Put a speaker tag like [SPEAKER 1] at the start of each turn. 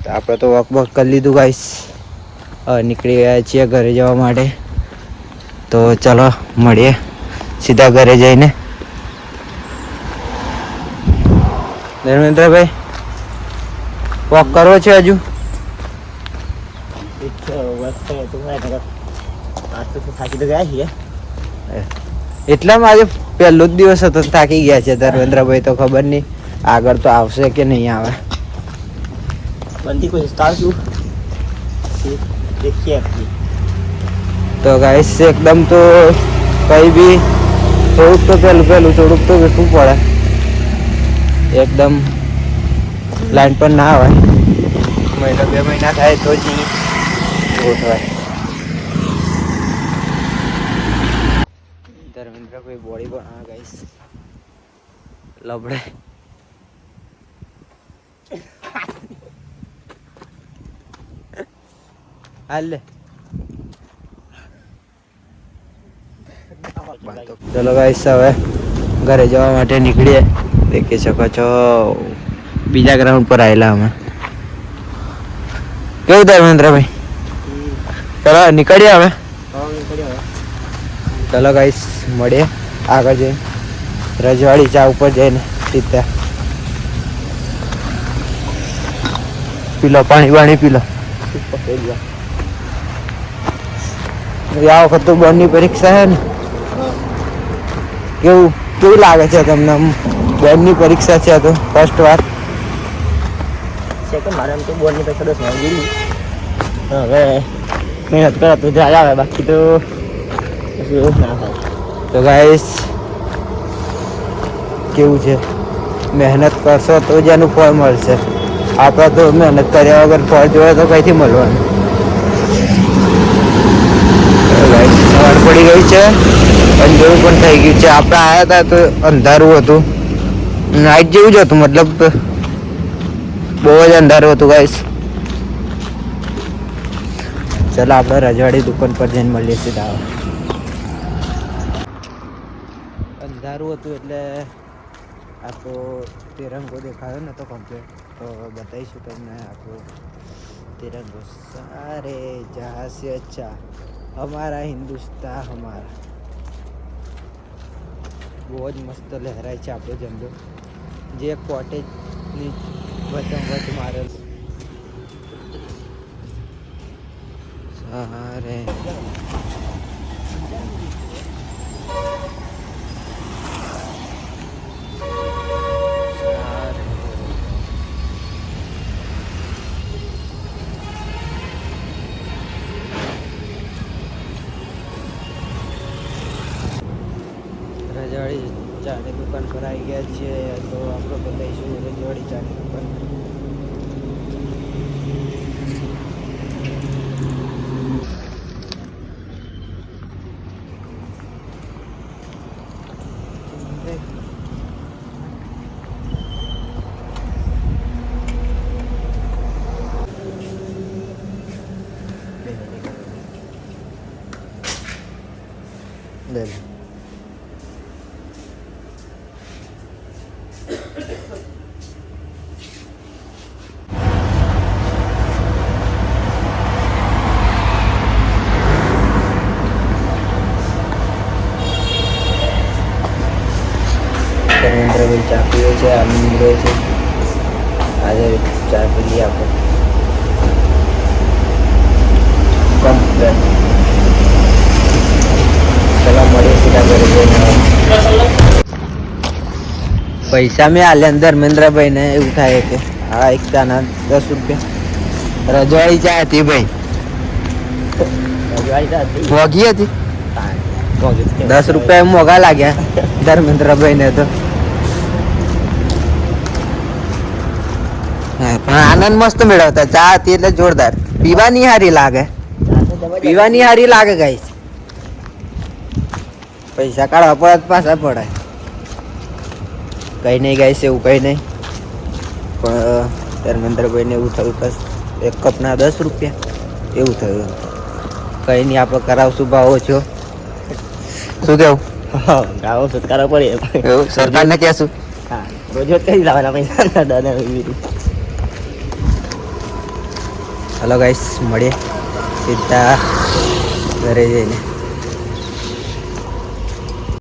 [SPEAKER 1] આપણે તો walk walk કરી લીધું ગાઈસ. નીકળી ગયા છીએ ઘરે જવા માટે. તો ચલો મળીએ સીધા ઘરે જઈને. ધર્મેન્દ્રભાઈ વોક કરવો છે હજુ? એટલામાં આજે પહેલો જ દિવસ હતો, થાકી ગયા છે ધર્મેન્દ્રભાઈ. તો ખબર નહીં આગળ તો આવશે કે નહીં આવે. તો ગાઈસ એકદમ તો કઈ બી થોડુંક તો પહેલું થોડુંક તો બેઠવું પડે. એકદમ લાઈન પર ના આવે. મહિનો 2 મહિના થાય તો જ ગોઠવાય. ધર્મેન્દ્રભાઈ બોડી પણ હા ગાઈસ લબડે. હાલે ચલો ગાઈસ હવે ઘરે જવા માટે નીકળીએ. દેખી શકો છો બીજા ગ્રાઉન્ડ પર આવેલા અમે. કેવું ધર્મેન્દ્રભાઈ? ચલો નીકળીએ હવે. ચલો ગાઈસ મળીએ આગળ જઈને રજવાડી ચા ઉપર જઈને સીધા. પીલો પાણી પીલો. આ વખત તો બોર્ડની પરીક્ષા છે ને, કેવું લાગે છે તમને? બોર્ડની પરીક્ષા છે તો ફર્સ્ટ વાર મારે તો બોર્ડની પરીક્ષા 10 વાર ગયેલી. હવે મહેનત કરો તો જ આવે, બાકી તો ના થાય. તો ગાઈસ કેવું છે, મહેનત કરશો તો જ એનું ફળ મળશે. આપણે તો મહેનત કર્યા વગર ફળ જોઈએ તો કઈથી મળવાનું. સવાર પડી ગઈ છે, અંધારું પણ થઈ ગયું છે. આપણે આવ્યા હતા તો અંધારું હતું, નાઈટ જેવું જ હતું, મતલબ બહુ જ અંધારું હતું ગાઈસ. ચાલો આપણે રજવાડી દુકાન પર જઈને મળીએ સીધા. અંધારું હતું એટલે આખો તિરંગો દેખાયો નતો કમ્પ્લીટ. તો બતાવીશું તમને આખો તિરંગો. સારે જહાં સે અચ્છા હમારા હિન્દુસ્તાન હમારા. બહુ જ મસ્ત લહેરાય છે આપણો ઝંડો, જે કોટેજની વચોવચ મારેલ. સારે રજવાડી ચાની દુકાન પર આવી ગયા છીએ. તો આપણે બતાવીશું રજવાડી ચાની દુકાન. ધર્મેન્દ્રભાઈ ચા પીવે છે, આનંદ રહે છે. આજે ચા પી લઈએ આપણે કમ્પ્લેટ. ચલો મળીએ સીધા ઘરે જઈને. પૈસા મેં આલે ધર્મેન્દ્રભાઈ ને એવું થાય કે આ એક ચાના 10 રૂપિયા. રજવાડી ચા હતી ભાઈ, મોંઘી હતી. 10 રૂપિયા મોંઘા લાગ્યા ધર્મેન્દ્રભાઈ ને તો. પણ આનંદ મસ્ત મેળવતા. ચા હતી એટલે જોરદાર. પીવાની હારી લાગે ગાઈસ. પૈસા કાઢવા પડે પાછા પડાય. કઈ નહીં ગાઈસ, એવું કઈ નહીં. પણ ધર્મેન્દ્રભાઈ ને એવું થયું બસ, એક કપના 10 રૂપિયા એવું થયું. કઈ નહીં, આપણે કરાવશું ભાવ ઓછો. શું કેવું? ભાવ સત્કારો પડે એવું સરકારને કહેશું. હા, રોજ કરી લાવવાના પૈસા. હલો ગાઈસ મળીએ સીધા ઘરે જઈને.